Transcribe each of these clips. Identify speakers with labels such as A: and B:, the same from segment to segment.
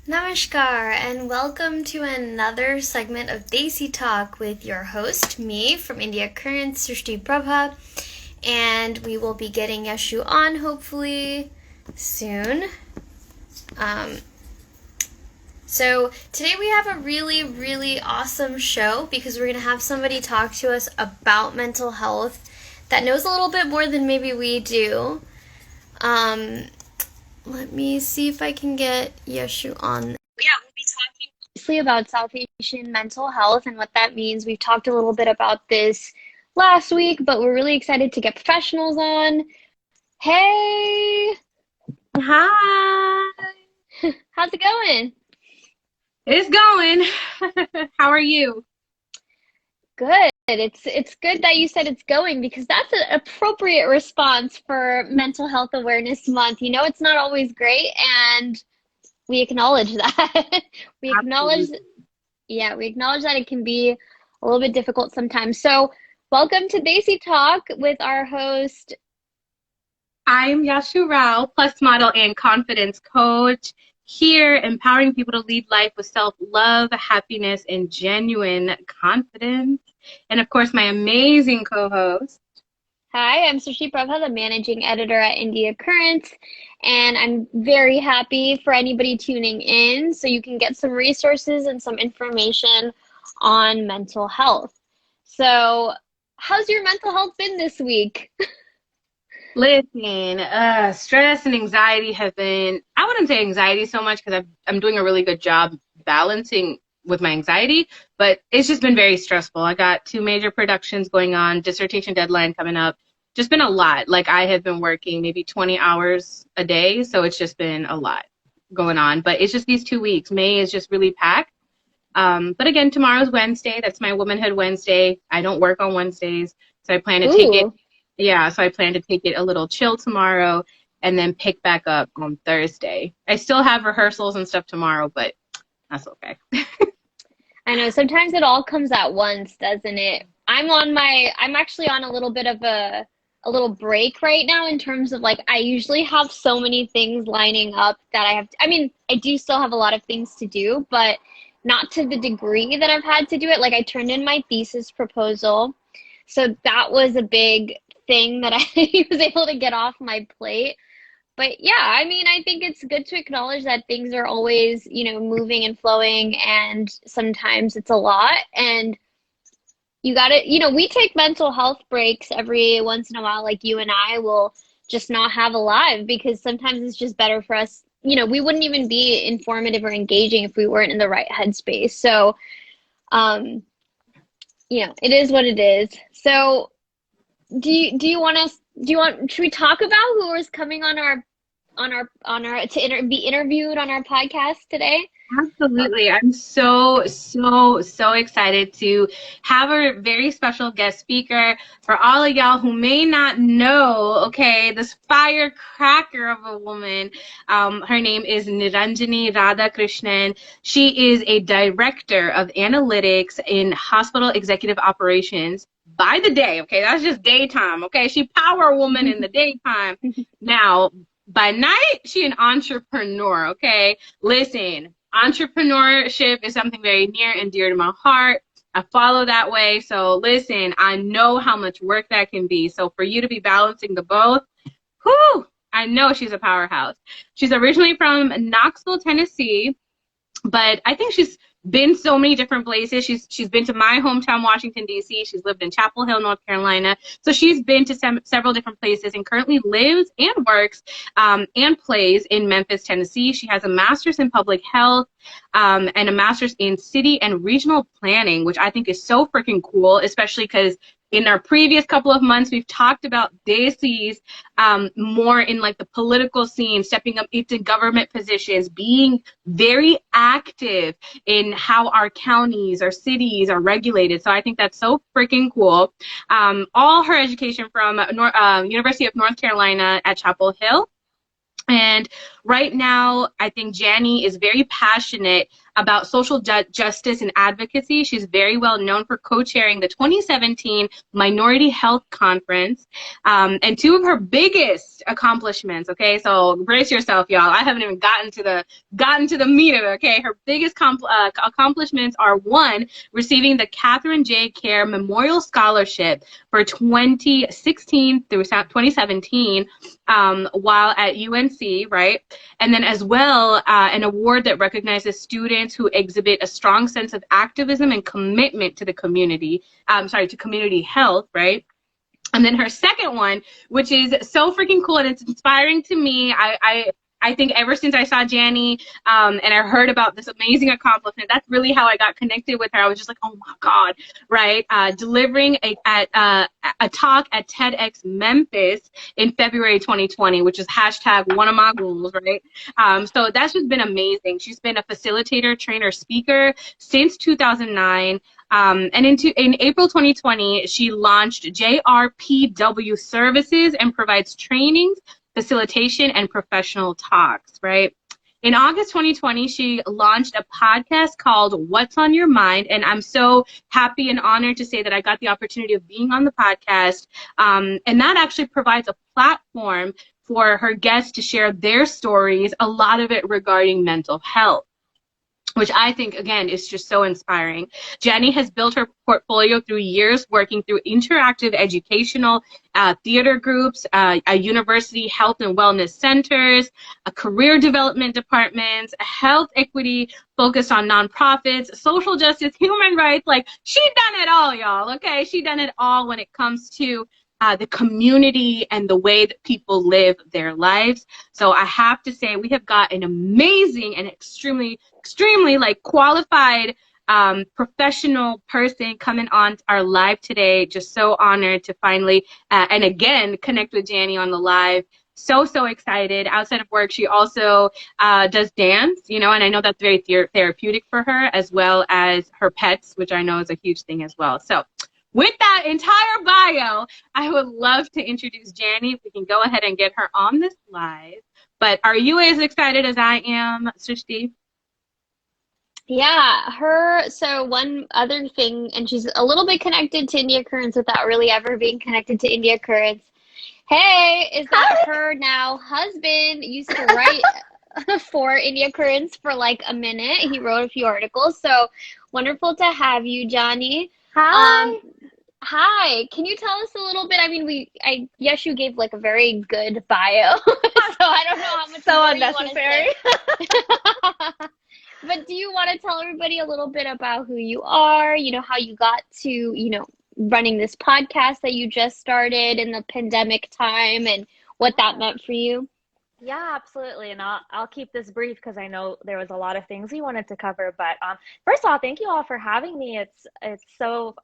A: Namaskar, and welcome to another segment of Desi Talk with your host, me from India Current, Srishti Prabha, and we will be getting Yashu on hopefully soon. So today we have a really awesome show because we're going to have somebody talk to us about mental health that knows a little bit more than maybe we do. Let me see if I can get Yashu on. Yeah, we'll be talking mostly about South Asian mental health and what that means. We've talked a little bit about this last week, but we're really excited to get professionals on. Hey!
B: Hi.
A: How's it going?
B: It's going. How are you?
A: Good. It's good that you said it's going because that's an appropriate response for Mental Health Awareness Month. You know, it's not always great, and we acknowledge that. we acknowledge,
B: Absolutely.
A: we acknowledge that it can be a little bit difficult sometimes. So, welcome to Desi Talk with our host.
B: I'm Yashu Rao, plus model and confidence coach, here empowering people to lead life with self-love, happiness, and genuine confidence. And of course, my amazing co-host.
A: Hi, I'm Srishti Prabha, the managing editor at India Current, and I'm very happy for anybody tuning in so you can get some resources and some information on mental health. So, how's your mental health been this week?
B: Listen, stress and anxiety have been, I wouldn't say anxiety so much because I'm doing a really good job balancing with my anxiety, but it's just been very stressful. I got 2 major productions going on, dissertation deadline coming up. Just been a lot. Like I have been working maybe 20 hours a day, so it's just been a lot going on. But it's just these 2 weeks. May is just really packed. But again, tomorrow's Wednesday. That's my Womanhood Wednesday. I don't work on Wednesdays, so I plan to take it.
A: Ooh,
B: Yeah, so I plan to take it a little chill tomorrow and then pick back up on Thursday. I still have rehearsals and stuff tomorrow, but that's okay.
A: I know sometimes it all comes at once, doesn't it? I'm actually on a little bit of a little break right now in terms of like I usually have so many things lining up that I mean, I do still have a lot of things to do, but not to the degree that I've had to do it. Like I turned in my thesis proposal. So that was a big thing that I was able to get off my plate. But yeah, I mean, I think it's good to acknowledge that things are always, moving and flowing, and sometimes it's a lot. And you got to, we take mental health breaks every once in a while, like you and I will just not have a live because sometimes it's just better for us. We wouldn't even be informative or engaging if we weren't in the right headspace. So, um, it is what it is. So, should we talk about who is coming on our be interviewed on our podcast today?
B: Absolutely. I'm so excited to have a very special guest speaker for all of y'all who may not know, okay, this firecracker of a woman. Her name is Niranjani Radhakrishnan. She is a director of analytics in hospital executive operations by the day, okay? That's just daytime, okay? She power woman in the daytime. Now, by night, she an entrepreneur, okay? Listen, entrepreneurship is something very near and dear to my heart. I follow that way. So listen, I know how much work that can be. So for you to be balancing the both, whew, I know she's a powerhouse. She's originally from Knoxville, Tennessee, but I think she's been so many different places. She's been to my hometown, Washington, D.C. She's lived in Chapel Hill, North Carolina. So she's been to several different places and currently lives and works and plays in Memphis, Tennessee. She has a master's in public health and a master's in city and regional planning, which I think is so freaking cool, especially because in our previous couple of months, we've talked about Desi's more in like the political scene, stepping up into government positions, being very active in how our counties, our cities are regulated. So I think that's so freaking cool. All her education from University of North Carolina at Chapel Hill. And right now, I think Jani is very passionate about social justice and advocacy. She's very well known for co-chairing the 2017 Minority Health Conference. And two of her biggest accomplishments, okay, so brace yourself, y'all. I haven't even gotten to the meat of it, okay? Her biggest accomplishments are, one, receiving the Catherine J. Kerr Memorial Scholarship for 2016 through 2017 while at UNC, right? And then as well, an award that recognizes students who exhibit a strong sense of activism and commitment to the community, to community health, right? And then her second one, which is so freaking cool and it's inspiring to me. I think ever since I saw Janny and I heard about this amazing accomplishment, that's really how I got connected with her. I was just like, oh my God, right? Delivering a talk at TEDx Memphis in February 2020, which is hashtag one of my goals, right? So that's just been amazing. She's been a facilitator, trainer, speaker since 2009. And in April 2020, she launched JRPW Services and provides trainings, facilitation, and professional talks, right? In August 2020, she launched a podcast called What's on Your Mind, and I'm so happy and honored to say that I got the opportunity of being on the podcast, and that actually provides a platform for her guests to share their stories, a lot of it regarding mental health, which I think, again, is just so inspiring. Jenny has built her portfolio through years working through interactive educational theater groups, university health and wellness centers, career development departments, health equity focused on nonprofits, social justice, human rights. Like, she done it all, y'all, okay? She done it all when it comes to the community and the way that people live their lives. So I have to say we have got an amazing and extremely like qualified professional person coming on our live today. Just so honored to finally and again connect with Janny on the live. So excited. Outside of work, she also does dance, you know, and I know that's very therapeutic for her, as well as her pets, which I know is a huge thing as well. So with that entire bio, I would love to introduce Janny. If we can go ahead and get her on this live. But are you as excited as I am, Srishti?
A: Yeah, so one other thing, and she's a little bit connected to India Currents without really ever being connected to India Currents. Hey, is that her now husband used to write for India Currents for like a minute. He wrote a few articles. So wonderful to have you, Johnny.
C: Hi.
A: Hi. Can you tell us a little bit? I mean, Yashu gave like a very good bio, so I don't know how much
C: So
A: more
C: unnecessary.
A: you want to say. But do you want to tell everybody a little bit about who you are, you know, how you got to, you know, running this podcast that you just started in the pandemic time and what that meant for you?
C: Yeah, absolutely. And I'll keep this brief because I know there was a lot of things we wanted to cover. But first of all, thank you all for having me. It's so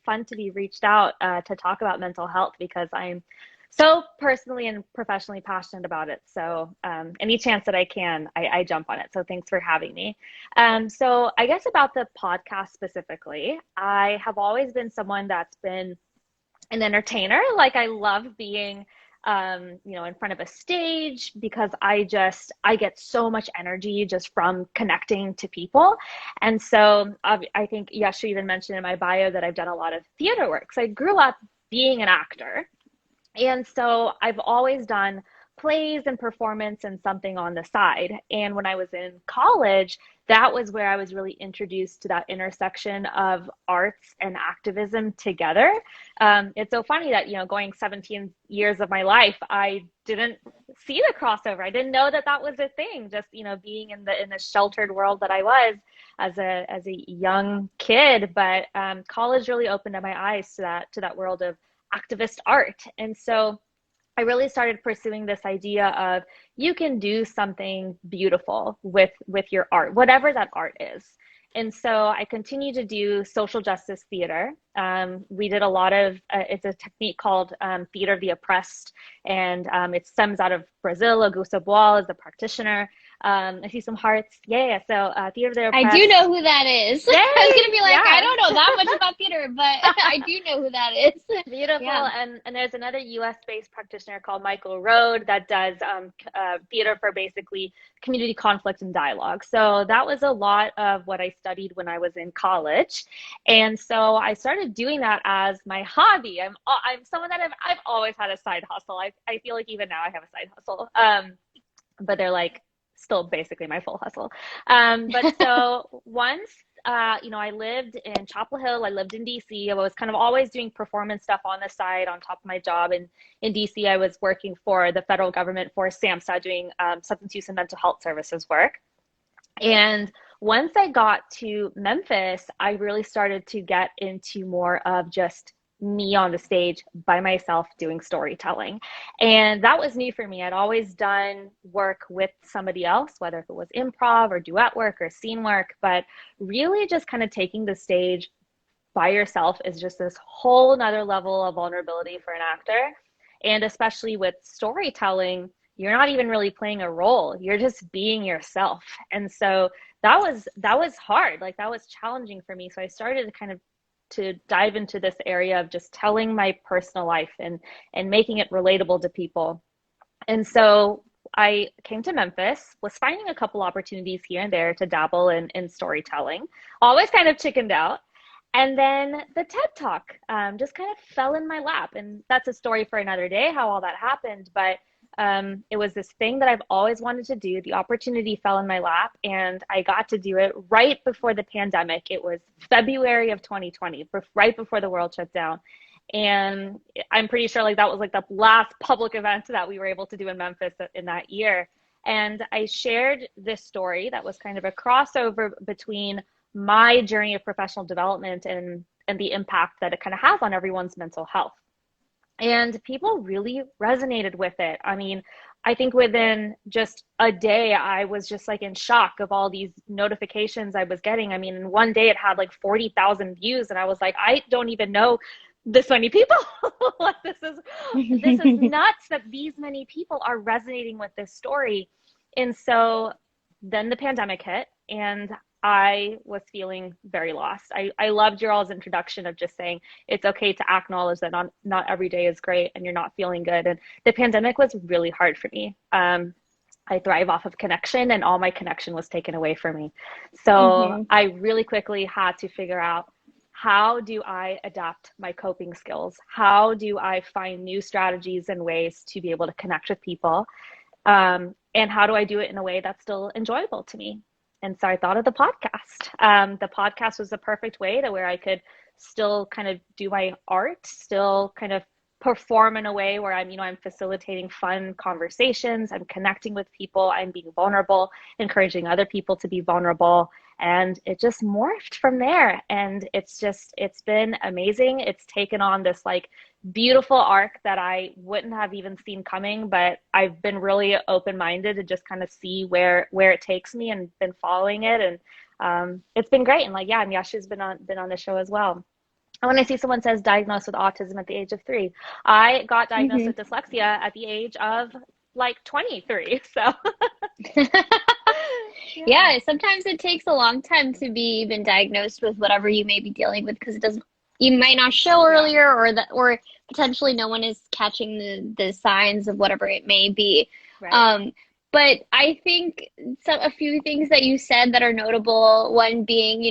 C: fun to be reached out to talk about mental health because I'm so personally and professionally passionate about it. So any chance that I can, I jump on it. So thanks for having me. So I guess about the podcast specifically, I have always been someone that's been an entertainer. Like I love being you know, in front of a stage because I get so much energy just from connecting to people. And so I think Yashu even mentioned in my bio that I've done a lot of theater work. So I grew up being an actor. And so I've always done plays and performance and something on the side. And when I was in college, that was where I was really introduced to that intersection of arts and activism together. It's so funny that, you know, going 17 years of my life, I didn't see the crossover. I didn't know that that was a thing. Just, you know, being in the sheltered world that I was as a young kid. But college really opened up my eyes to that world of activist art. And so I really started pursuing this idea of you can do something beautiful with your art, whatever that art is. And so I continue to do social justice theater. We did a lot of, it's a technique called theater of the oppressed, and it stems out of Brazil. Augusto Boal is the practitioner. I see some hearts. Yeah. So Theater of the
A: I
C: Oppressed.
A: do know who that is.
C: Yay!
A: I was gonna be like,
C: Yeah.
A: I don't know that much about theater, but I do know who that is.
C: Beautiful.
A: Yeah.
C: And there's another US-based practitioner called Michael Road that does theater for basically community conflict and dialogue. So that was a lot of what I studied when I was in college. And so I started doing that as my hobby. I'm someone that I've always had a side hustle. I feel like even now I have a side hustle. But they're like still basically my full hustle. But so once I lived in Chapel Hill. I lived in DC. I was kind of always doing performance stuff on the side on top of my job. And in DC, I was working for the federal government for SAMHSA doing substance use and mental health services work. And once I got to Memphis, I really started to get into more of just me on the stage by myself doing storytelling. And that was new for me. I'd always done work with somebody else, whether it was improv or duet work or scene work, but really just kind of taking the stage by yourself is just this whole nother level of vulnerability for an actor. And especially with storytelling, you're not even really playing a role. You're just being yourself. And so that was hard. Like that was challenging for me. So I started to dive into this area of just telling my personal life and making it relatable to people. And so I came to Memphis, was finding a couple opportunities here and there to dabble in storytelling, always kind of chickened out. And then the TED Talk just kind of fell in my lap. And that's a story for another day, how all that happened. But it was this thing that I've always wanted to do. The opportunity fell in my lap and I got to do it right before the pandemic. It was February of 2020, right before the world shut down. And I'm pretty sure like that was like the last public event that we were able to do in Memphis in that year. And I shared this story that was kind of a crossover between my journey of professional development and the impact that it kind of has on everyone's mental health. And people really resonated with it. I mean, I think within just a day, I was just like in shock of all these notifications I was getting. I mean, in one day it had like 40,000 views. And I was like, I don't even know this many people. This is nuts that these many people are resonating with this story. And so then the pandemic hit and I was feeling very lost. I loved your all's introduction of just saying it's okay to acknowledge that not every day is great and you're not feeling good. And the pandemic was really hard for me. I thrive off of connection and all my connection was taken away from me. So I really quickly had to figure out, how do I adapt my coping skills? How do I find new strategies and ways to be able to connect with people? And how do I do it in a way that's still enjoyable to me? And so I thought of the podcast. The podcast was the perfect way to where I could still kind of do my art, still kind of perform in a way where I'm facilitating fun conversations, I'm connecting with people, I'm being vulnerable, encouraging other people to be vulnerable. And it just morphed from there. And it's been amazing. It's taken on this like beautiful arc that I wouldn't have even seen coming, but I've been really open-minded to just kind of see where it takes me and been following it. And it's been great. And like, yeah, and Yashu's been on the show as well. And when I see someone says diagnosed with autism at the age of 3, I got diagnosed with dyslexia at the age of like 23. So
A: yeah, sometimes it takes a long time to be even diagnosed with whatever you may be dealing with because you might not show earlier or potentially no one is catching the signs of whatever it may be.
C: Right.
A: But I think a few things that you said that are notable, one being,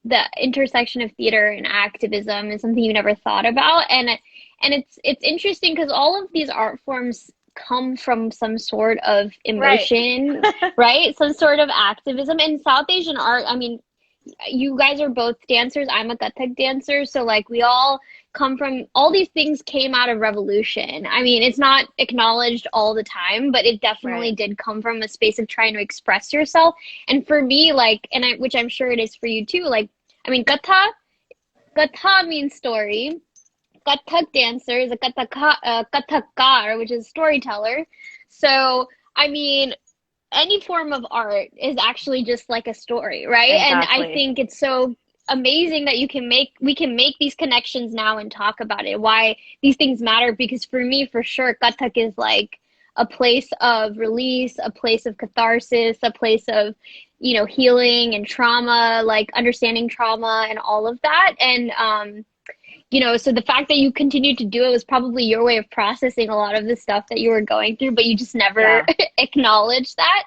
A: the intersection of theater and activism is something you never thought about. And it's interesting because all of these art forms come from some sort of emotion, right? Some sort of activism. And South Asian art, I mean, you guys are both dancers. I'm a Kathak dancer. So like we all come from, all these things came out of revolution. I mean, it's not acknowledged all the time, but it definitely did come from a space of trying to express yourself. And for me, like, which I'm sure it is for you too, like, I mean, Katha means story. Kathak dancer is a Kathakar, which is storyteller. So, I mean, any form of art is actually just like a story, right?
C: Exactly.
A: And I think it's so amazing that we can make these connections now and talk about it, why these things matter. Because for me, for sure, Kathak is like a place of release, a place of catharsis, a place of, you know, healing and trauma, like understanding trauma and all of that. And, you know, so the fact that you continued to do it was probably your way of processing a lot of the stuff that you were going through, but you just never acknowledged that.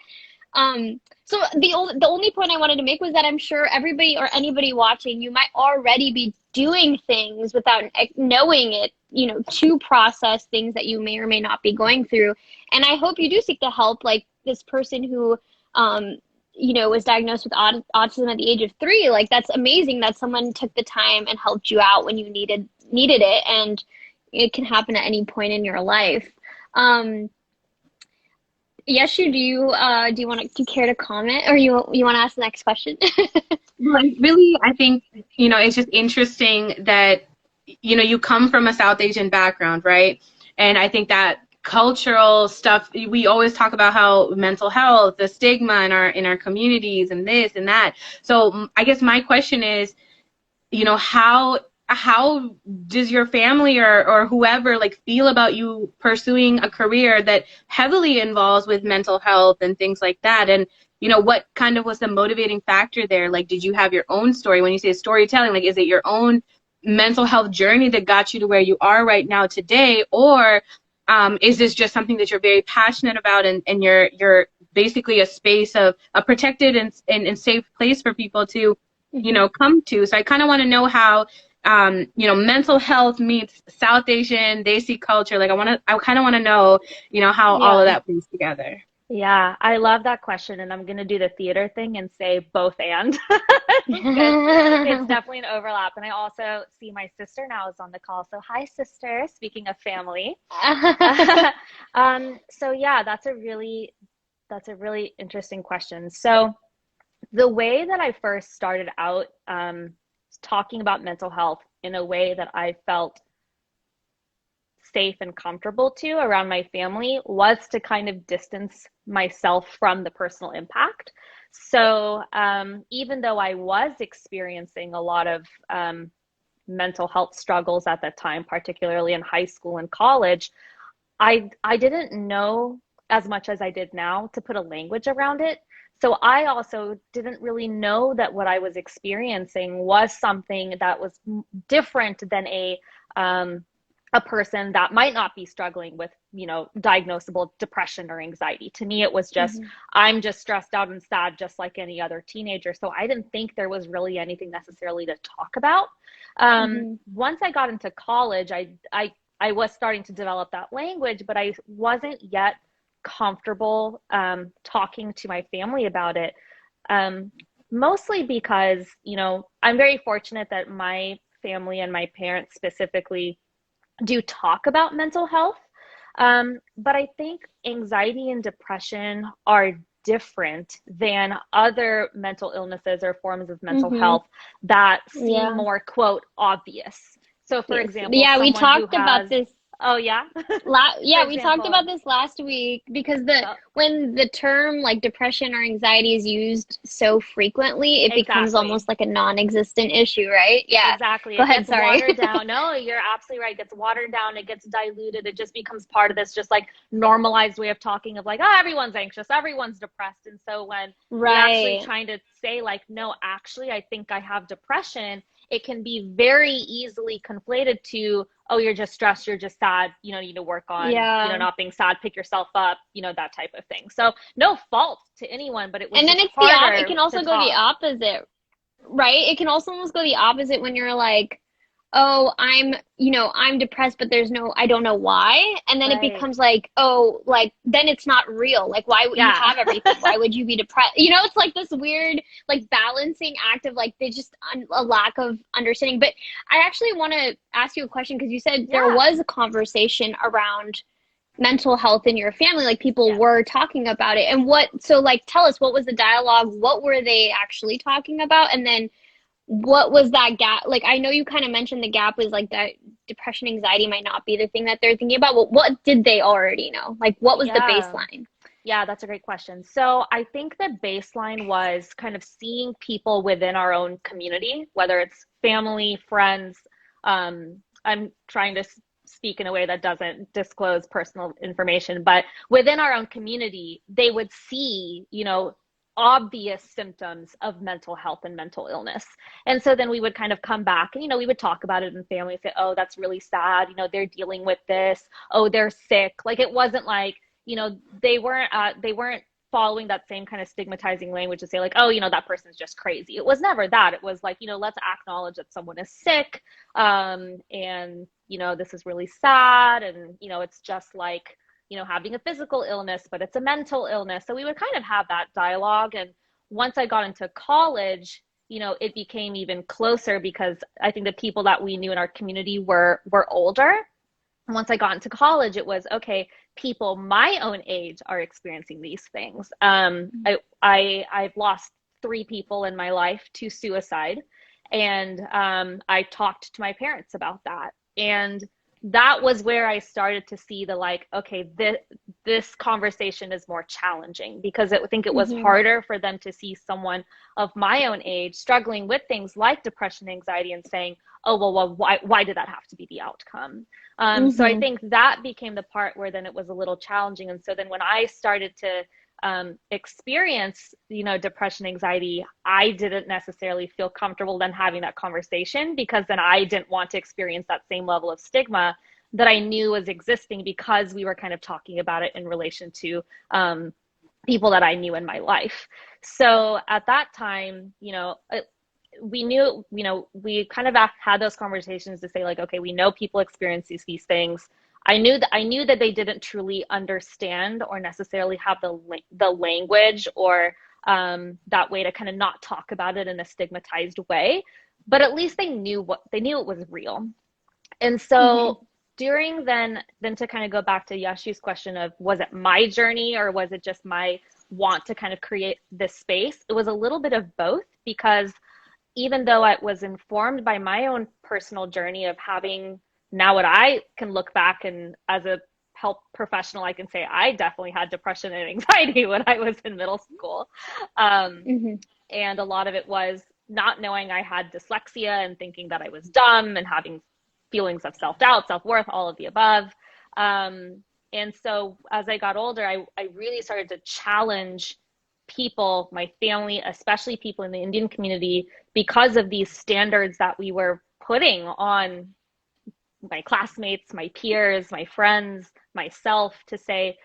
A: So the only point I wanted to make was that I'm sure everybody or anybody watching, you might already be doing things without knowing it, you know, to process things that you may or may not be going through. And I hope you do seek the help, like this person who, you know, was diagnosed with autism at the age of 3. Like, that's amazing that someone took the time and helped you out when you needed it. And it can happen at any point in your life. Yashu, do you care to comment, or you want to ask the next question?
B: Well, really, I think, you know, it's just interesting that, you know, you come from a South Asian background, right? And I think that cultural stuff, we always talk about how mental health, the stigma in our communities and this and that. So I guess my question is, you know, how does your family or whoever like feel about you pursuing a career that heavily involves with mental health and things like that? And, you know, what kind of was the motivating factor there? Like, did you have your own story? When you say storytelling, like, is it your own mental health journey that got you to where you are right now today? Or is this just something that you're very passionate about, and you're basically a space of a protected and safe place for people to, you know, come to? So I kind of want to know how, you know, mental health meets South Asian, Desi culture. Like, I kind of want to know, you know, how all of that plays together.
C: Yeah, I love that question, and I'm going to do the theater thing and say both and. It's definitely an overlap. And I also see my sister now is on the call. So hi, sister, speaking of family. So yeah, that's a really interesting question. So the way that I first started out talking about mental health in a way that I felt safe and comfortable to around my family was to kind of distance myself from the personal impact. So even though I was experiencing a lot of mental health struggles at that time, particularly in high school and college, I didn't know as much as I did now to put a language around it. So I also didn't really know that what I was experiencing was something that was different than a person that might not be struggling with, you know, diagnosable depression or anxiety. To me, it was just, I'm just stressed out and sad, just like any other teenager. So I didn't think there was really anything necessarily to talk about. Once I got into college, I was starting to develop that language, but I wasn't yet comfortable talking to my family about it. Mostly because, you know, I'm very fortunate that my family and my parents specifically do talk about mental health. But I think anxiety and depression are different than other mental illnesses or forms of mental health that seem more, quote, obvious. So for example,
A: we talked about this.
C: Oh yeah.
A: We talked about this last week, because when the term like depression or anxiety is used so frequently, it becomes almost like a non-existent issue, right? Yeah.
C: Exactly.
A: Go ahead, sorry.
C: Watered down. No, you're absolutely right. It gets watered down, it gets diluted, it just becomes part of this just like normalized way of talking of like, oh, everyone's anxious, everyone's depressed. And so when we're actually trying to say like, no, actually, I think I have depression, it can be very easily conflated to, oh, you're just stressed, you're just sad, you know, you need to work on, you know, not being sad, pick yourself up, you know, that type of thing. So no fault to anyone, but it was, and then it's
A: it can also go the opposite, right? It can also almost go the opposite when you're like, oh, I'm depressed, but I don't know why. And then it becomes like, oh, like, then it's not real. Like, why would you have everything? Why would you be depressed? You know, it's like this weird, like, balancing act of like, they just a lack of understanding. But I actually want to ask you a question, because you said there was a conversation around mental health in your family, like people were talking about it. And so like, tell us, what was the dialogue? What were they actually talking about? And then what was that gap? Like, I know you kind of mentioned the gap was like that depression, anxiety might not be the thing that they're thinking about. But what did they already know? Like, what was the baseline?
C: Yeah, that's a great question. So I think the baseline was kind of seeing people within our own community, whether it's family, friends. I'm trying to speak in a way that doesn't disclose personal information, but within our own community, they would see, obvious symptoms of mental health and mental illness. And so then we would kind of come back and, we would talk about it in family, say, oh, that's really sad. They're dealing with this. Oh, they're sick. Like, it wasn't like, they weren't following that same kind of stigmatizing language to say like, oh, that person's just crazy. It was never that. It was like, let's acknowledge that someone is sick. And, this is really sad. And, it's just like, having a physical illness, but it's a mental illness. So we would kind of have that dialogue. And once I got into college, it became even closer because I think the people that we knew in our community were older. And once I got into college, it was, okay, people my own age are experiencing these things. I've lost 3 people in my life to suicide. And I talked to my parents about that. And that was where I started to see the like, okay, this conversation is more challenging because I think it was harder for them to see someone of my own age struggling with things like depression, anxiety, and saying, oh, well, why did that have to be the outcome? So I think that became the part where then it was a little challenging. And so then when I started to experience, depression, anxiety, I didn't necessarily feel comfortable then having that conversation because then I didn't want to experience that same level of stigma that I knew was existing because we were kind of talking about it in relation to people that I knew in my life. So at that time, we knew, we kind of had those conversations to say like, okay, we know people experience these things. I knew that they didn't truly understand or necessarily have the language or that way to kind of not talk about it in a stigmatized way, but at least they knew it was real. And so during then to kind of go back to Yashu's question of, was it my journey or was it just my want to kind of create this space? It was a little bit of both because even though I was informed by my own personal journey of having now what I can look back and as a health professional, I can say I definitely had depression and anxiety when I was in middle school. And a lot of it was not knowing I had dyslexia and thinking that I was dumb and having feelings of self-doubt, self-worth, all of the above. And so as I got older, I really started to challenge people, my family, especially people in the Indian community, because of these standards that we were putting on my classmates, my peers, my friends, myself, to say,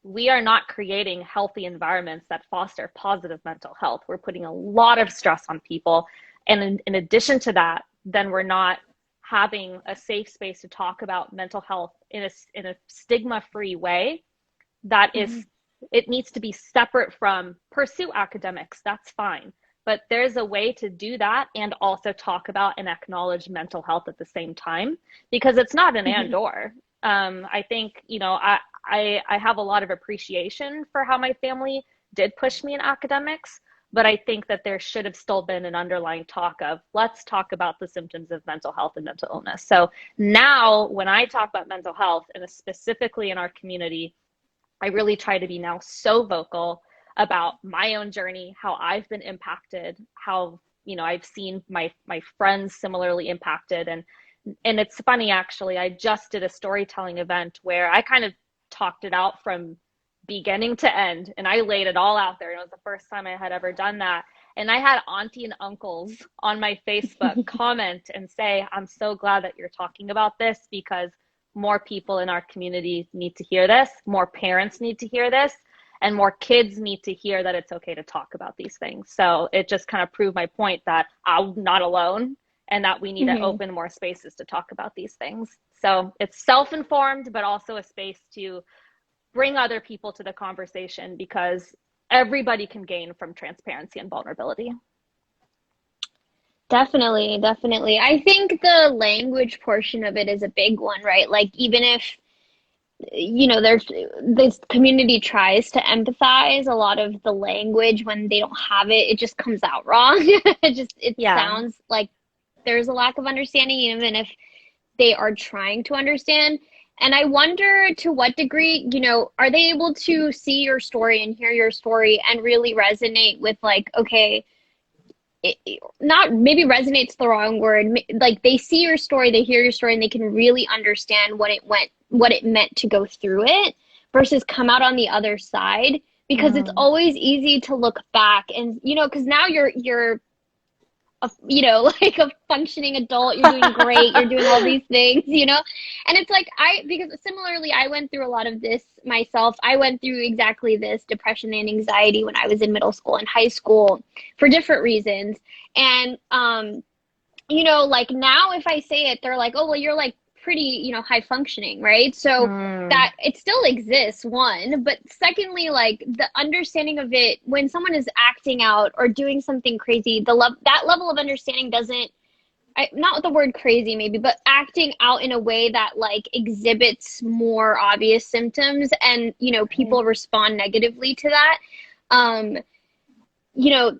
C: we are not creating healthy environments that foster positive mental health. We're putting a lot of stress on people. And in addition to that, then we're not having a safe space to talk about mental health in a stigma-free way that is, it needs to be separate from pursue academics, that's fine. But there's a way to do that and also talk about and acknowledge mental health at the same time, because it's not an and or. I think, I have a lot of appreciation for how my family did push me in academics, but I think that there should have still been an underlying talk of, let's talk about the symptoms of mental health and mental illness. So now when I talk about mental health, and specifically in our community, I really try to be now so vocal about my own journey, how I've been impacted, how, I've seen my friends similarly impacted. And it's funny, actually, I just did a storytelling event where I kind of talked it out from beginning to end, and I laid it all out there. And it was the first time I had ever done that. And I had auntie and uncles on my Facebook comment and say, I'm so glad that you're talking about this because more people in our community need to hear this, more parents need to hear this, and more kids need to hear that it's okay to talk about these things. So it just kind of proved my point that I'm not alone and that we need to open more spaces to talk about these things. So it's self-informed, but also a space to bring other people to the conversation because everybody can gain from transparency and vulnerability.
A: Definitely. I think the language portion of it is a big one, right? Like, even if there's this community tries to empathize, a lot of the language, when they don't have it, it just comes out wrong. It sounds like there's a lack of understanding, even if they are trying to understand. And I wonder to what degree, are they able to see your story and hear your story and really resonate with like, okay, not maybe resonates the wrong word, like they see your story, they hear your story, and they can really understand what it meant to go through it versus come out on the other side, because it's always easy to look back and, you know, because now you're you know, like a functioning adult, you're doing great, you're doing all these things, you know? And it's like, because similarly, I went through a lot of this myself. I went through exactly this depression and anxiety when I was in middle school and high school for different reasons. And, you know, like now if I say it, they're like, oh, well, you're like pretty, you know, high functioning, right? So that it still exists, one, but secondly, like the understanding of it when someone is acting out or doing something crazy, that level of understanding doesn't, not the word crazy maybe, but acting out in a way that like exhibits more obvious symptoms and, you know, people respond negatively to that. You know,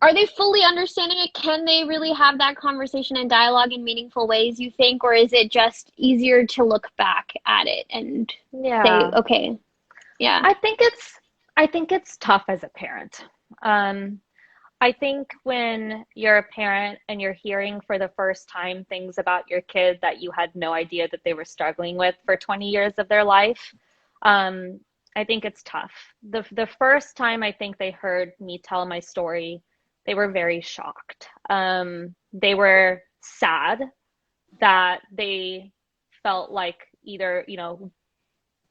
A: are they fully understanding it? Can they really have that conversation and dialogue in meaningful ways, you think? Or is it just easier to look back at it and say, okay, yeah.
C: I think it's tough as a parent. I think when you're a parent and you're hearing for the first time things about your kid that you had no idea that they were struggling with for 20 years of their life, I think it's tough. The first time I think they heard me tell my story, they were very shocked. They were sad that they felt like either, you know,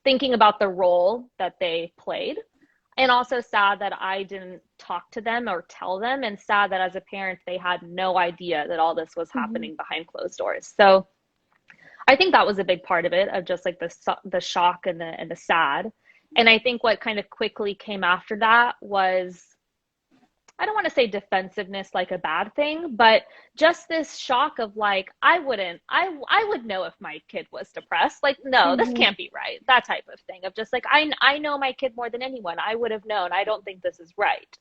C: thinking about the role that they played, and also sad that I didn't talk to them or tell them, and sad that as a parent, they had no idea that all this was happening behind closed doors. So I think that was a big part of it, of just like the shock and the sad. And I think what kind of quickly came after that was, I don't want to say defensiveness like a bad thing, but just this shock of like, I would know if my kid was depressed. Like, no, this can't be right. That type of thing of just like, I know my kid more than anyone. I would have known. I don't think this is right.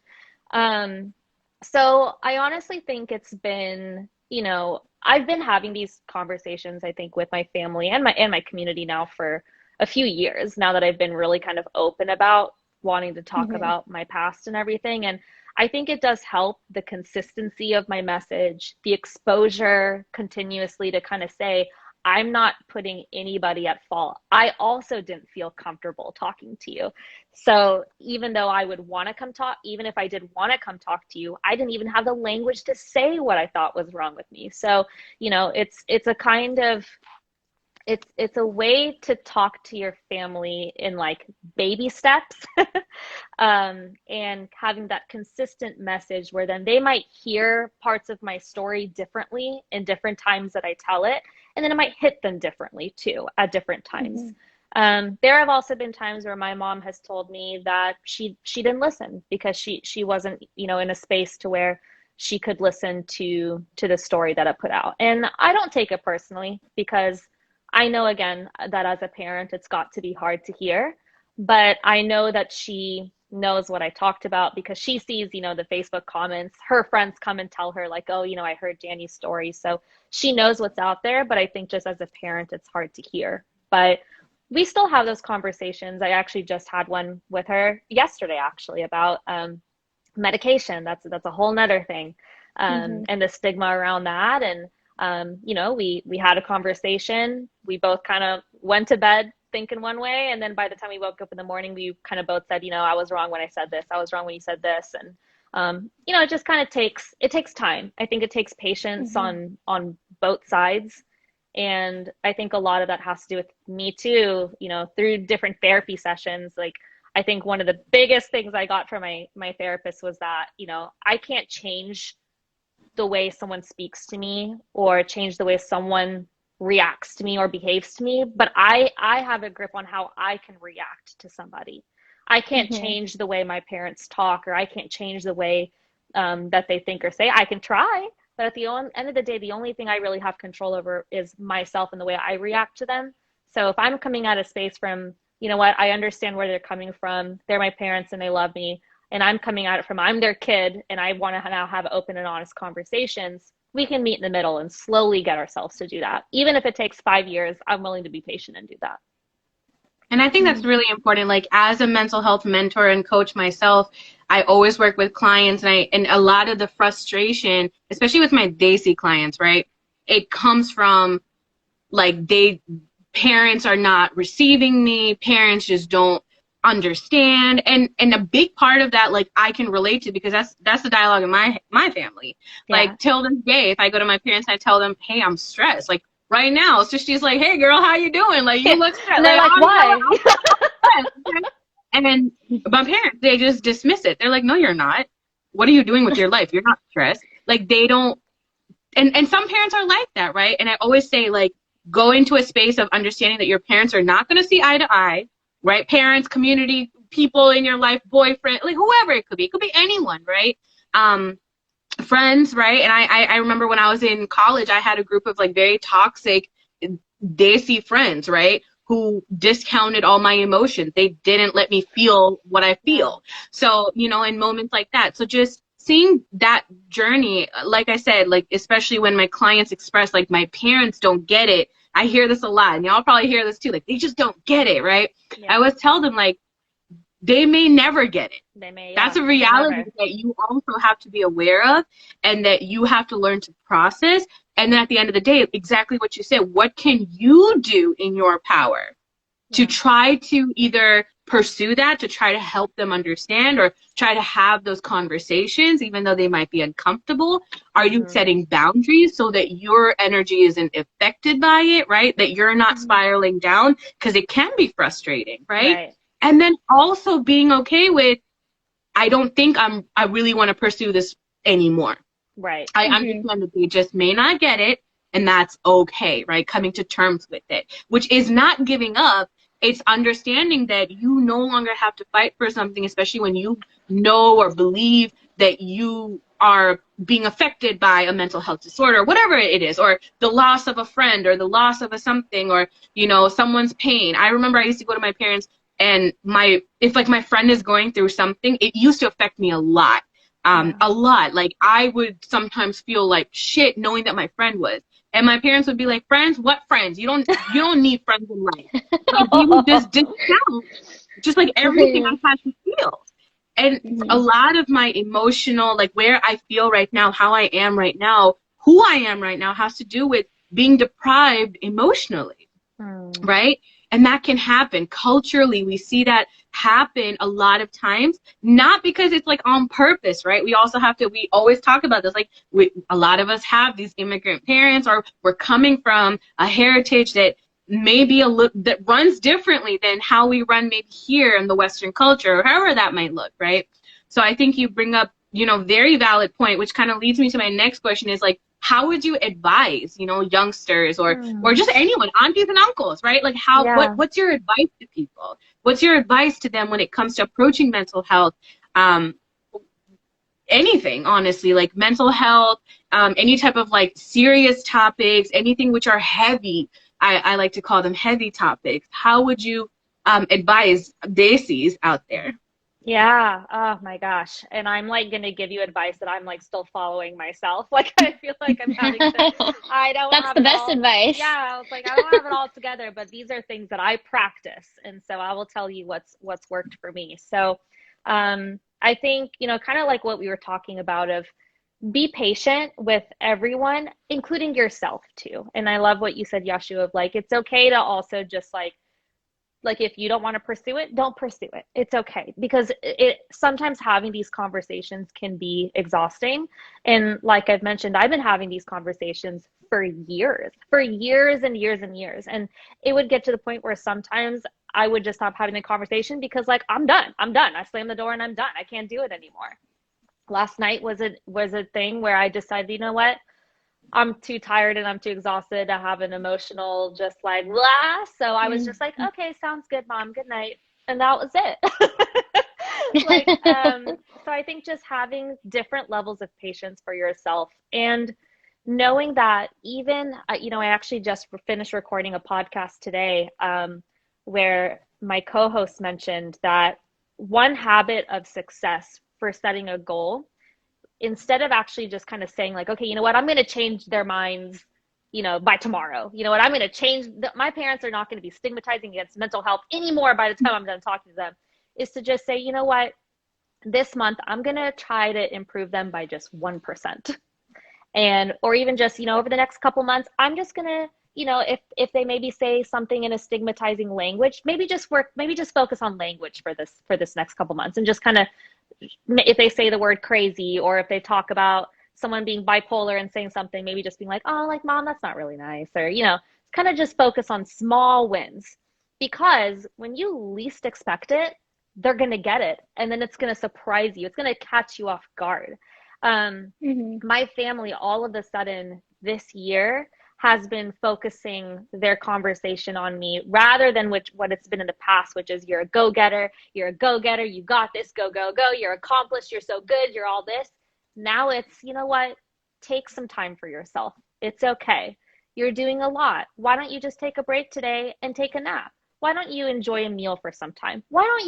C: So I honestly think it's been, you know, I've been having these conversations, I think, with my family and my community now for a few years, now that I've been really kind of open about wanting to talk about my past and everything. And I think it does help the consistency of my message, the exposure continuously to kind of say, I'm not putting anybody at fault. I also didn't feel comfortable talking to you. So even though I would want to come talk, even if I did want to come talk to you, I didn't even have the language to say what I thought was wrong with me. So, you know, it's a kind of, it's a way to talk to your family in like baby steps, and having that consistent message where then they might hear parts of my story differently in different times that I tell it, and then it might hit them differently too at different times. There have also been times where my mom has told me that she didn't listen because she wasn't, you know, in a space to where she could listen to the story that I put out. And I don't take it personally, because I know, again, that as a parent, it's got to be hard to hear, but I know that she knows what I talked about because she sees, you know, the Facebook comments. Her friends come and tell her like, oh, you know, I heard Danny's story. So she knows what's out there, but I think just as a parent, it's hard to hear. But we still have those conversations. I actually just had one with her yesterday, actually, about medication. That's a whole nother thing, and the stigma around that. And you know, we had a conversation. We both kind of went to bed thinking one way, and then by the time we woke up in the morning, we kind of both said, you know, I was wrong when I said this. I was wrong when you said this. And you know, it just kind of takes time. I think it takes patience on both sides. And I think a lot of that has to do with me too, you know, through different therapy sessions. Like, I think one of the biggest things I got from my therapist was that, you know, I can't change the way someone speaks to me or change the way someone reacts to me or behaves to me, but I have a grip on how I can react to somebody. I can't change the way my parents talk, or I can't change the way that they think or say. I can try, but at the end of the day, the only thing I really have control over is myself and the way I react to them. So if I'm coming at a space from, you know what, I understand where they're coming from. They're my parents and they love me. And I'm coming at it from, I'm their kid and I want to now have open and honest conversations. We can meet in the middle and slowly get ourselves to do that. Even if it takes 5 years, I'm willing to be patient and do that.
B: And I think that's really important. Like as a mental health mentor and coach myself, I always work with clients, and a lot of the frustration, especially with my Desi clients, right? It comes from like parents are not receiving me, parents just don't understand. And a big part of that, like I can relate to, because that's the dialogue in my family.
C: Yeah.
B: Like till this day, if I go to my parents, I tell them, hey, I'm stressed. Like right now, so she's like, hey girl, how you doing? Like you look stressed.
C: And they're like, why?
B: And my parents, they just dismiss it. They're like, no, you're not. What are you doing with your life? You're not stressed. Like they don't, and some parents are like that, right? And I always say, like, go into a space of understanding that your parents are not going to see eye to eye, right? Parents, community, people in your life, boyfriend, like whoever it could be. It could be anyone, right? Friends, right? And I remember when I was in college, I had a group of like very toxic Desi friends, right? Who discounted all my emotions. They didn't let me feel what I feel. So, you know, in moments like that. So just seeing that journey, like I said, like, especially when my clients express, like, my parents don't get it. I hear this a lot, and y'all probably hear this too. Like, they just don't get it, right?
C: Yeah.
B: I always tell them, like, they may never get it.
C: They may,
B: That's a reality that you also have to be aware of, and that you have to learn to process. And then at the end of the day, exactly what you said, what can you do in your power to try to either pursue that, to try to help them understand, or try to have those conversations, even though they might be uncomfortable? Are you setting boundaries so that your energy isn't affected by it, right? That you're not spiraling down, because it can be frustrating, right? And then also being okay with, I don't think I really want to pursue this anymore.
C: Right.
B: I understand that they just may not get it, and that's okay, right? Coming to terms with it, which is not giving up. It's understanding that you no longer have to fight for something, especially when you know or believe that you are being affected by a mental health disorder, whatever it is, or the loss of a friend, or the loss of a something, or, you know, someone's pain. I remember I used to go to my parents, and if like my friend is going through something, it used to affect me a lot. A lot. Like I would sometimes feel like shit knowing that my friend was. And my parents would be like, friends? What friends? You don't need friends in life. Like, they would just discount just like everything I had to feel. And a lot of my emotional, like where I feel right now, how I am right now, who I am right now, has to do with being deprived emotionally, right? And that can happen culturally. We see that happen a lot of times, not because it's like on purpose, right? We always talk about this. Like a lot of us have these immigrant parents, or we're coming from a heritage that maybe that runs differently than how we run maybe here in the Western culture, or however that might look, right? So I think you bring up, you know, very valid point, which kind of leads me to my next question is like, how would you advise, you know, youngsters or just anyone, aunties and uncles, right? Like what's your advice to people? What's your advice to them when it comes to approaching mental health? Anything, honestly, like mental health, any type of like serious topics, anything which are heavy. I like to call them heavy topics. How would you advise Desis out there?
C: Yeah. Oh my gosh. And I'm like going to give you advice that I'm like still following myself. Like I feel like I'm having to, I don't
A: That's
C: have
A: the
C: it
A: best
C: all.
A: advice.
C: Yeah. I was like, I don't have it all together, but these are things that I practice. And so I will tell you what's worked for me. So, I think, you know, kind of like what we were talking about of be patient with everyone, including yourself too. And I love what you said, Yashu, of like, it's okay to also just like if you don't want to pursue it, don't pursue it. It's okay, because it sometimes having these conversations can be exhausting. And like I've mentioned, I've been having these conversations for years and years and years. And it would get to the point where sometimes I would just stop having the conversation because like, I'm done. I slam the door and I'm done. I can't do it anymore. Last night was a thing where I decided, you know what? I'm too tired and I'm too exhausted to have an emotional just like blah. So I was just like, okay, sounds good, Mom. Good night. And that was it. So I think just having different levels of patience for yourself, and knowing that even, you know, I actually just finished recording a podcast today where my co-host mentioned that one habit of success for setting a goal, instead of actually just kind of saying like, okay, you know what, I'm going to change their minds by tomorrow. You know what? I'm going to change. My parents are not going to be stigmatizing against mental health anymore by the time I'm done talking to them. Is to just say, you know what? This month, I'm going to try to improve them by just 1%. Or even just, over the next couple months, I'm just going to, if they maybe say something in a stigmatizing language, maybe just focus on language for this next couple months, and just kind of, if they say the word crazy, or if they talk about someone being bipolar and saying something, maybe just being like, oh, like, Mom, that's not really nice. Or, kind of just focus on small wins, because when you least expect it, they're going to get it. And then it's going to surprise you. It's going to catch you off guard. My family, all of a sudden this year, has been focusing their conversation on me rather than what it's been in the past, which is, you're a go-getter, you got this, go, go, go, you're accomplished, you're so good, you're all this. Now it's, you know what, take some time for yourself. It's okay. You're doing a lot. Why don't you just take a break today and take a nap? Why don't you enjoy a meal for some time? Why don't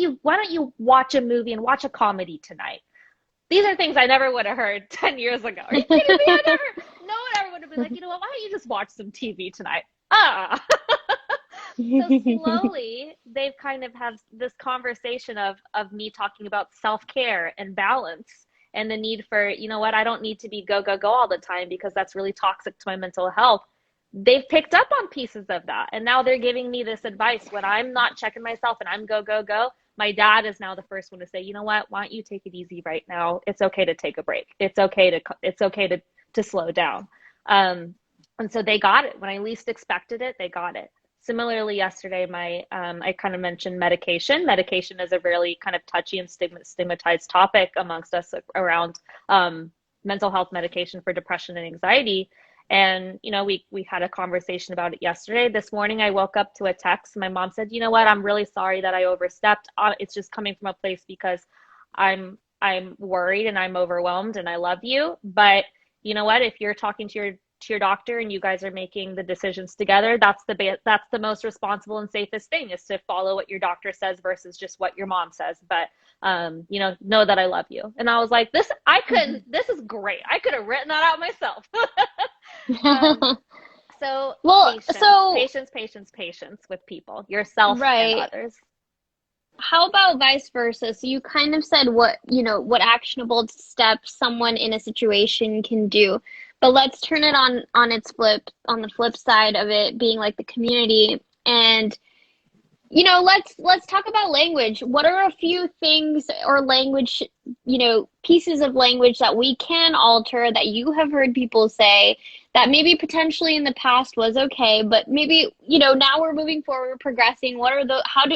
C: you watch a movie and watch a comedy tonight? These are things I never would have heard 10 years ago. Are you kidding me? No one ever would have been like, you know what, why don't you just watch some TV tonight? So slowly, they've kind of had this conversation of me talking about self-care and balance, and the need for, you know what, I don't need to be go, go, go all the time, because that's really toxic to my mental health. They've picked up on pieces of that. And now they're giving me this advice when I'm not checking myself and I'm go, go, go. My dad is now the first one to say, you know what, why don't you take it easy right now? It's okay to take a break. It's okay to slow down. And so they got it. When I least expected it, they got it. Similarly, yesterday, I kind of mentioned medication. Medication is a really kind of touchy and stigmatized topic amongst us around mental health medication for depression and anxiety. And, we had a conversation about it yesterday. This morning, I woke up to a text. My mom said, you know what, I'm really sorry that I overstepped. It's just coming from a place because I'm worried and I'm overwhelmed, and I love you. But you know what, if you're talking to your doctor and you guys are making the decisions together, that's the most responsible and safest thing, is to follow what your doctor says versus just what your mom says. But know that I love you. And I was like, this is great. I could have written that out myself. So
A: well,
C: patience with people, yourself,
A: right.
C: and others.
A: How about vice versa? So you kind of said what actionable steps someone in a situation can do. But let's turn it on the flip side of it being like the community. And let's talk about language. What are a few things or language, pieces of language that we can alter that you have heard people say that maybe potentially in the past was okay, but maybe, now we're moving forward, progressing. What are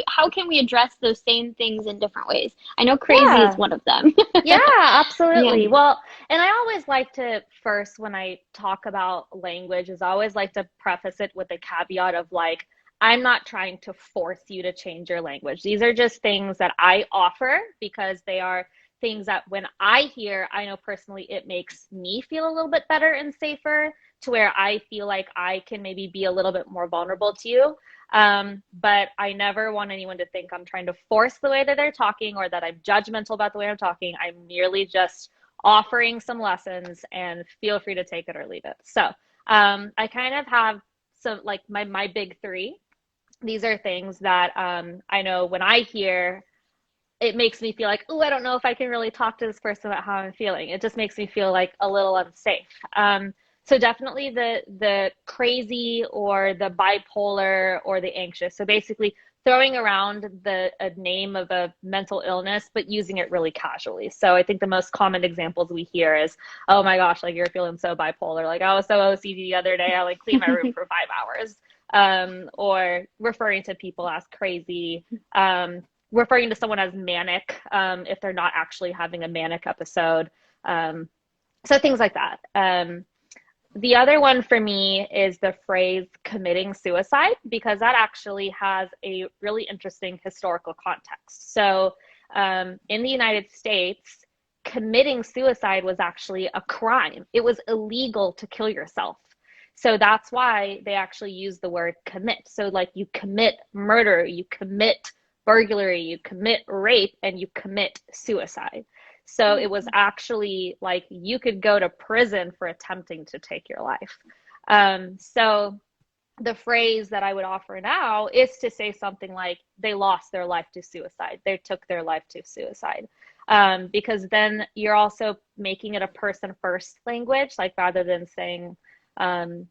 A: how can we address those same things in different ways? I know crazy is one of them.
C: Yeah, absolutely.
A: Yeah.
C: Well, and I always like to first, when I talk about language, is I always like to preface it with a caveat of like, I'm not trying to force you to change your language. These are just things that I offer because they are things that when I hear, I know personally it makes me feel a little bit better and safer, to where I feel like I can maybe be a little bit more vulnerable to you. But I never want anyone to think I'm trying to force the way that they're talking, or that I'm judgmental about the way I'm talking. I'm merely just offering some lessons, and feel free to take it or leave it. So I kind of have some, like, my big three. These are things that I know when I hear, it makes me feel like, oh, I don't know if I can really talk to this person about how I'm feeling. It just makes me feel like a little unsafe. So definitely the crazy, or the bipolar, or the anxious. So basically throwing around a name of a mental illness, but using it really casually. So I think the most common examples we hear is, oh my gosh, like, you're feeling so bipolar. Like, I was so OCD the other day, I like cleaned my room for 5 hours. Or referring to people as crazy, referring to someone as manic, if they're not actually having a manic episode. So things like that. The other one for me is the phrase committing suicide, because that actually has a really interesting historical context. So in the United States, committing suicide was actually a crime. It was illegal to kill yourself. So that's why they actually use the word commit. So like, you commit murder, you commit burglary, you commit rape, and you commit suicide. So it was actually like, you could go to prison for attempting to take your life. So the phrase that I would offer now is to say something like, they lost their life to suicide. They took their life to suicide. Because then you're also making it a person first language, like rather than saying,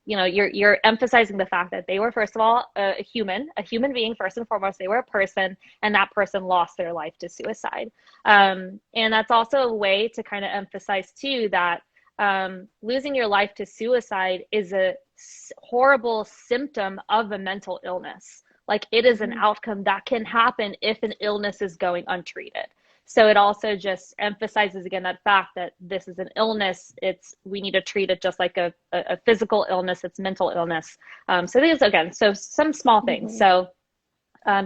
C: you're emphasizing the fact that they were, first of all, a human being, first and foremost. They were a person, and that person lost their life to suicide. And that's also a way to kind of emphasize too that losing your life to suicide is a horrible symptom of a mental illness. Like, it is an outcome that can happen if an illness is going untreated. So it also just emphasizes again that fact that this is an illness. We need to treat it just like a physical illness. It's mental illness. So these, again, so some small things. So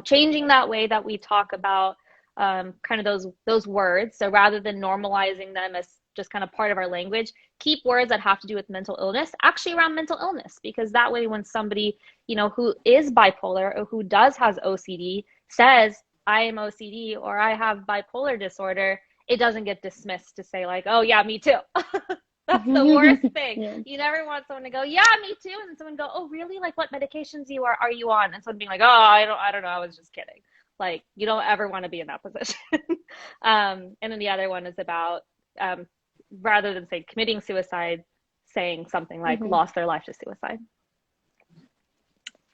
C: changing that way that we talk about kind of those words. So rather than normalizing them as just kind of part of our language, keep words that have to do with mental illness actually around mental illness, because that way when somebody, who is bipolar or who has OCD says, I am OCD or I have bipolar disorder, it doesn't get dismissed to say like, oh yeah, me too. That's the worst thing. Yeah. You never want someone to go, yeah, me too. And someone go, oh really? Like, what medications are you on? And someone being like, oh, I don't know. I was just kidding. Like, you don't ever want to be in that position. And then the other one is about, rather than say committing suicide, saying something like lost their life to suicide.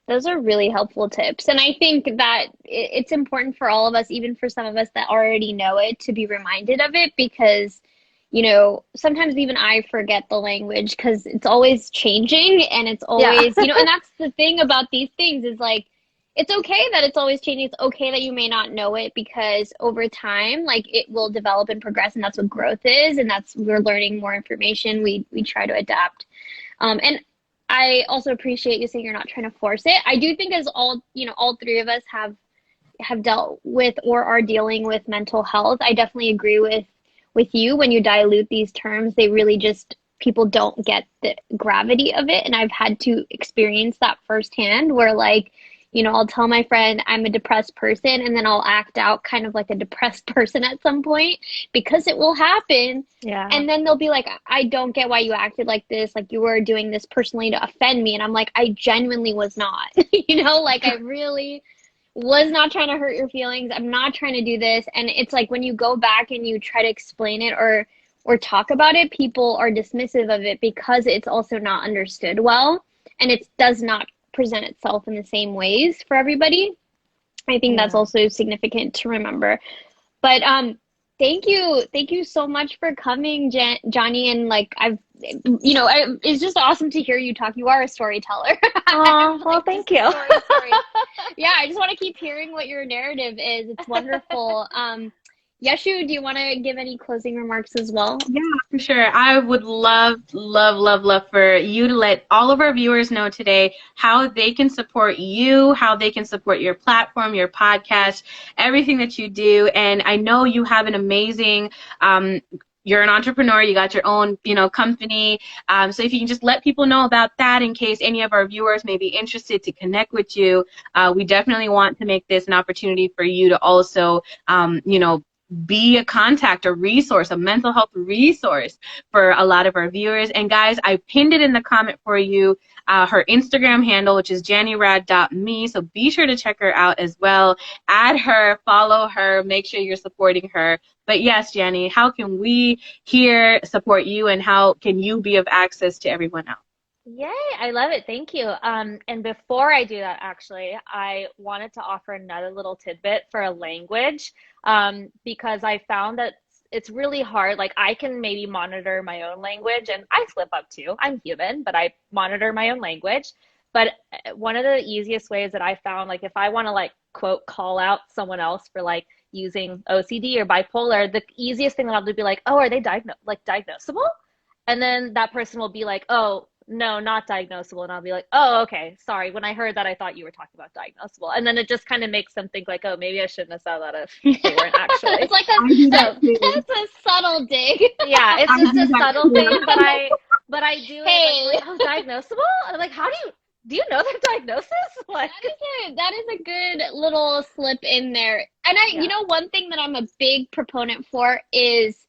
A: Those are really helpful tips. And I think that it's important for all of us, even for some of us that already know it, to be reminded of it, because, sometimes even I forget the language because it's always changing and it's always, and that's the thing about these things is like, it's okay that it's always changing. It's okay that you may not know it, because over time, like, it will develop and progress, and that's what growth is. And we're learning more information. We try to adapt. And I also appreciate you saying you're not trying to force it. I do think as all three of us have dealt with or are dealing with mental health, I definitely agree with you. When you dilute these terms, they really just, people don't get the gravity of it. And I've had to experience that firsthand where, like, I'll tell my friend I'm a depressed person, and then I'll act out kind of like a depressed person at some point, because it will happen.
C: Yeah.
A: And then they'll be like, I don't get why you acted like this. Like, you were doing this personally to offend me. And I'm like, I genuinely was not, like, I really was not trying to hurt your feelings. I'm not trying to do this. And it's like, when you go back and you try to explain it or talk about it, people are dismissive of it because it's also not understood well. And it does not present itself in the same ways for everybody. I think that's also significant to remember. But thank you so much for coming, Johnny. And like, it's just awesome to hear you talk. You are a storyteller.
C: Oh, well, thank you.
A: Story. Yeah, I just want to keep hearing what your narrative is. It's wonderful. Yashu, do you want to give any closing remarks as well?
B: Yeah, for sure. I would love for you to let all of our viewers know today how they can support you, how they can support your platform, your podcast, everything that you do. And I know you have an amazing, you're an entrepreneur, you got your own, company. So if you can just let people know about that in case any of our viewers may be interested to connect with you, we definitely want to make this an opportunity for you to also, be a contact, a resource, a mental health resource for a lot of our viewers. And guys, I pinned it in the comment for you, her Instagram handle, which is jannyrad.me. So be sure to check her out as well. Add her, follow her, make sure you're supporting her. But yes, Jenny, how can we here support you, and how can you be of access to everyone else?
C: Yay, I love it. Thank you. And before I do that, actually, I wanted to offer another little tidbit for a language, because I found that it's really hard. Like, I can maybe monitor my own language, and I slip up too. I'm human, but I monitor my own language. But one of the easiest ways that I found, like, if I want to, like, quote, call out someone else for, like, using OCD or bipolar, the easiest thing that I'll do would be like, oh, are they diagnosable? And then that person will be like, oh, no, not diagnosable. And I'll be like, oh, okay, sorry. When I heard that, I thought you were talking about diagnosable. And then it just kind of makes them think like, oh, maybe I shouldn't have said that if they weren't actually.
A: It's like that's a subtle dig.
C: Yeah, it's just a subtle thing, but I do it like, oh, diagnosable? And I'm like, how do you know their diagnosis? Like,
A: that is a good little slip in there. And one thing that I'm a big proponent for is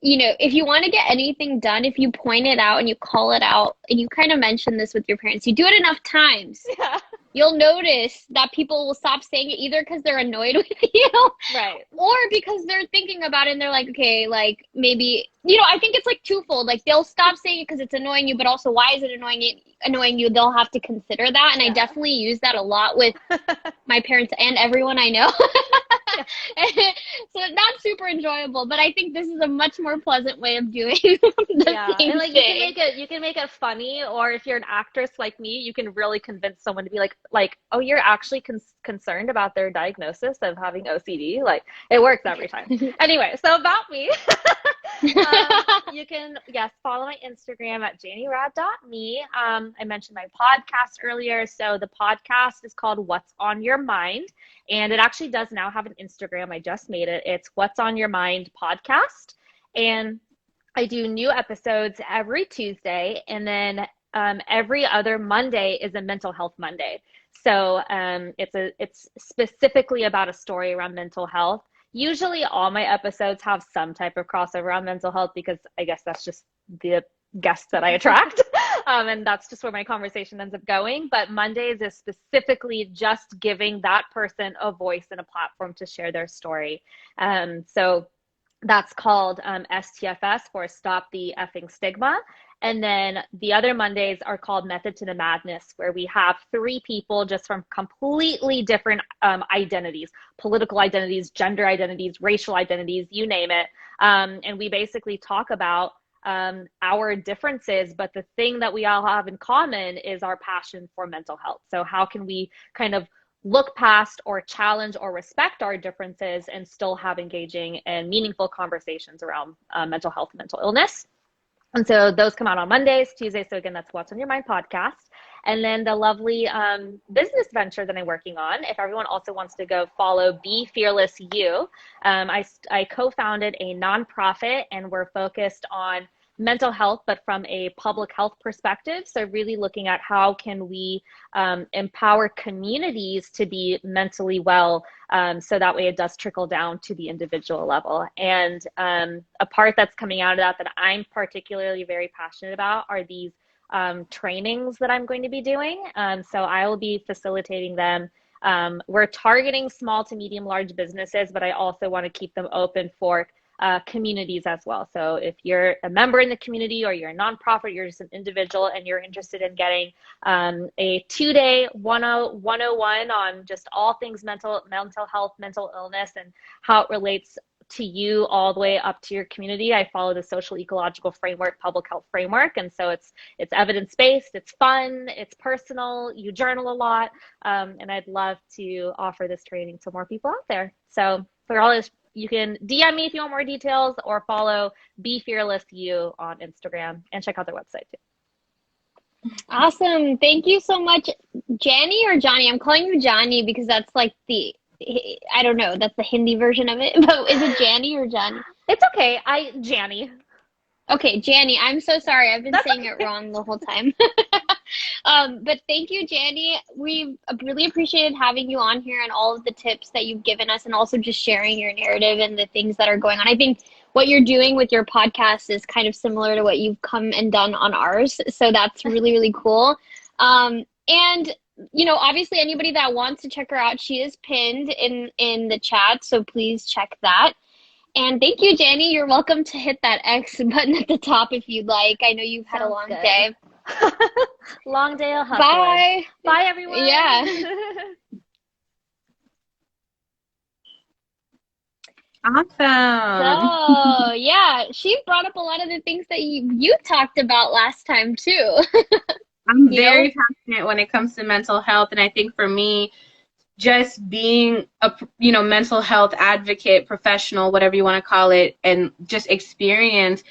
A: you know, if you want to get anything done, if you point it out and you call it out, and you kind of mention this with your parents, you do it enough times,
C: Yeah.
A: you'll notice that people will stop saying it either because they're annoyed with you
C: Right.
A: or because they're thinking about it and they're like, okay, like maybe, you know, I think it's like twofold. Like they'll stop saying it because it's annoying you, but also why is it annoying you? They'll have to consider that. And I
C: Yeah.
A: definitely use that a lot with my parents and everyone I know. So not super enjoyable, but I think this is a much more pleasant way of doing the
C: Yeah,
A: same
C: and like
A: thing.
C: you can make it funny, or if you're an actress like me, you can really convince someone to be oh, you're actually concerned about their diagnosis of having OCD. Like it works every time. Anyway, so about me, you can yes follow my Instagram at janierad.me. I mentioned my podcast earlier, so the podcast is called What's on Your Mind, and it actually does now have an Instagram. I just made it. It's What's on Your Mind podcast, and I do new episodes every Tuesday, and then every other Monday is a mental health Monday. So it's specifically about a story around mental health. Usually, all my episodes have some type of crossover around mental health because I guess that's just the guests that I attract, and that's just where my conversation ends up going. But Mondays is specifically just giving that person a voice and a platform to share their story. So that's called STFS, for Stop the Effing Stigma. And then the other Mondays are called Method to the Madness, where we have 3 people just from completely different identities, political identities, gender identities, racial identities, you name it. And we basically talk about our differences, but the thing that we all have in common is our passion for mental health. So how can we kind of look past or challenge or respect our differences and still have engaging and meaningful conversations around mental health and mental illness? And so those come out on Mondays, Tuesdays. So again, that's What's on Your Mind podcast. And then the lovely business venture that I'm working on, if everyone also wants to go follow Be Fearless You, I co-founded a nonprofit, and we're focused on mental health, but from a public health perspective. So really looking at how can we empower communities to be mentally well, so that way it does trickle down to the individual level. And a part that's coming out of that I'm particularly very passionate about are these trainings that I'm going to be doing. So I will be facilitating them. We're targeting small to medium large businesses, but I also want to keep them open for communities as well. So if you're a member in the community, or you're a nonprofit, you're just an individual and you're interested in getting a 2-day 101 on just all things mental health, mental illness, and how it relates to you all the way up to your community, I follow the social ecological framework, public health framework. And so it's evidence-based, it's fun, it's personal, you journal a lot. And I'd love to offer this training to more people out there. So for all this, you can DM me if you want more details, or follow Be Fearless You on Instagram, and check out their website too.
A: Awesome. Thank you so much, Janny or Johnny. I'm calling you Johnny because that's like I don't know, that's the Hindi version of it. But is it Janny or Johnny?
C: It's okay. Janny.
A: Okay, Janny. I'm so sorry. I've been
C: That's
A: saying
C: okay.
A: it wrong the whole time. But thank you, Janny. We've really appreciated having you on here and all of the tips that you've given us, and also just sharing your narrative and the things that are going on. I think what you're doing with your podcast is kind of similar to what you've come and done on ours. So that's really, really cool. And you know, obviously anybody that wants to check her out, she is pinned in the chat. So please check that. And thank you, Janny. You're welcome to hit that X button at the top if you'd like. I know you've had a long day.
C: Long day of hustling.
A: Bye.
C: Bye, everyone.
A: Yeah.
B: Awesome.
A: So, yeah, she brought up a lot of the things that you talked about last time, too.
B: I'm very passionate when it comes to mental health, and I think for me, just being a mental health advocate, professional, whatever you want to call it, and just experience,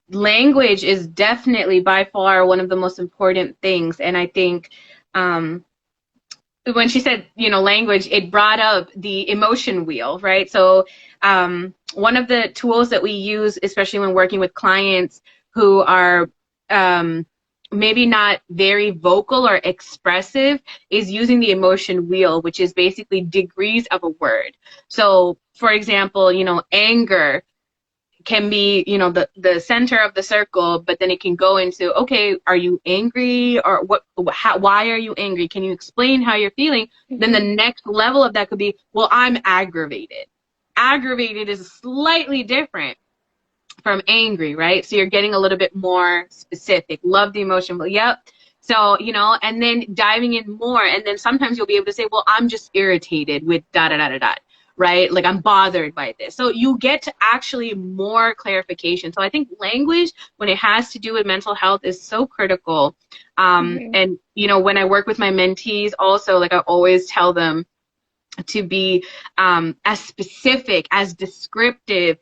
B: language is definitely by far one of the most important things. And I think when she said language, it brought up the emotion wheel, right? So one of the tools that we use, especially when working with clients who are maybe not very vocal or expressive, is using the emotion wheel, which is basically degrees of a word. So, for example, anger can be, you know, the center of the circle, but then it can go into, okay, are you angry, or why are you angry? Can you explain how you're feeling? Then the next level of that could be, well, I'm aggravated. Aggravated is slightly different from angry, right? So you're getting a little bit more specific. Love the emotion, but yep. So, you know, and then diving in more, and then sometimes you'll be able to say, well, I'm just irritated with da da da da da, right? Like, I'm bothered by this. So you get to actually more clarification. So I think language, when it has to do with mental health, is so critical. And, you know, when I work with my mentees also, like, I always tell them to be as specific, as descriptive,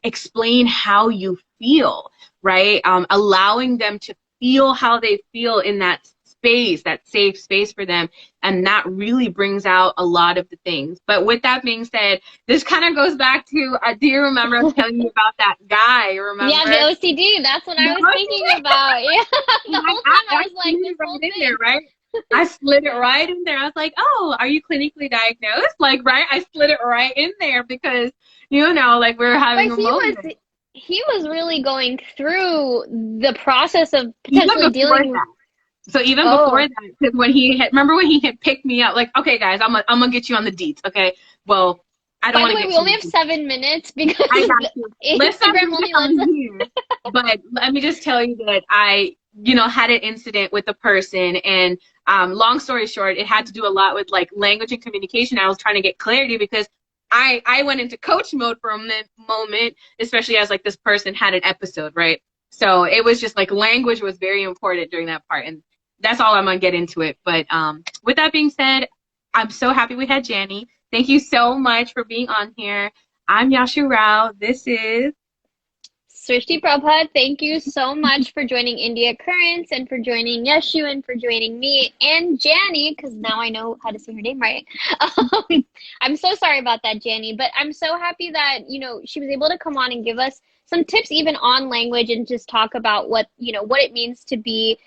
B: explain how you feel, right? Allowing them to feel how they feel in that space, that safe space for them. And that really brings out a lot of the things. But with that being said, this kind of goes back to, do you remember I was telling you about that guy? Remember?
A: Yeah, the OCD. That's what I was thinking about. Yeah, the whole time I was like, this whole thing.
B: There, right? I slid it right in there. I was like, oh, are you clinically diagnosed? Like, right? I slid it right in there because, you know, like, we're having a moment.
A: He was really going through the process of potentially dealing with.
B: So even before that, because remember when he had picked me up, like, okay, guys, I'm gonna get you on the deets, okay? Well, I don't want to.
A: By the way, we only have 7 minutes because
B: I got you.
A: Instagram only lets us.
B: But let me just tell you that I, you know, had an incident with a person, and long story short, it had to do a lot with like language and communication. I was trying to get clarity because I went into coach mode for a moment, especially as like this person had an episode, right? So it was just like language was very important during that part, and that's all I'm gonna get into it. But with that being said, I'm so happy we had Jani. Thank you so much for being on here. I'm Yashu Rao. This is
A: Srishti Prabha. Thank you so much for joining India Currents, and for joining Yashu, and for joining me and Jani, because now I know how to say her name right. I'm so sorry about that, Jani, but I'm so happy that, you know, she was able to come on and give us some tips even on language, and just talk about what, you know, what it means to be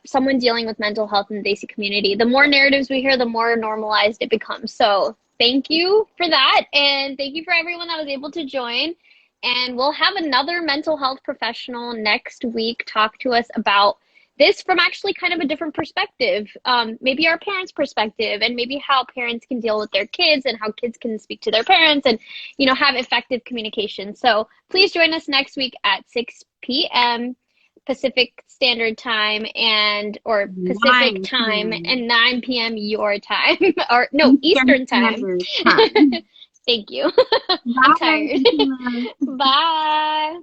A: someone dealing with mental health in the Desi community. The more narratives we hear, the more normalized it becomes. So thank you for that, and thank you for everyone that was able to join. And we'll have another mental health professional next week talk to us about this from actually kind of a different perspective, maybe our parents' perspective, and maybe how parents can deal with their kids, and how kids can speak to their parents, and, you know, have effective communication. So please join us next week at 6 p.m. Pacific Standard Time, or Pacific time, and 9 p.m. your time, or no, Eastern time. Thank you. I'm tired. Bye.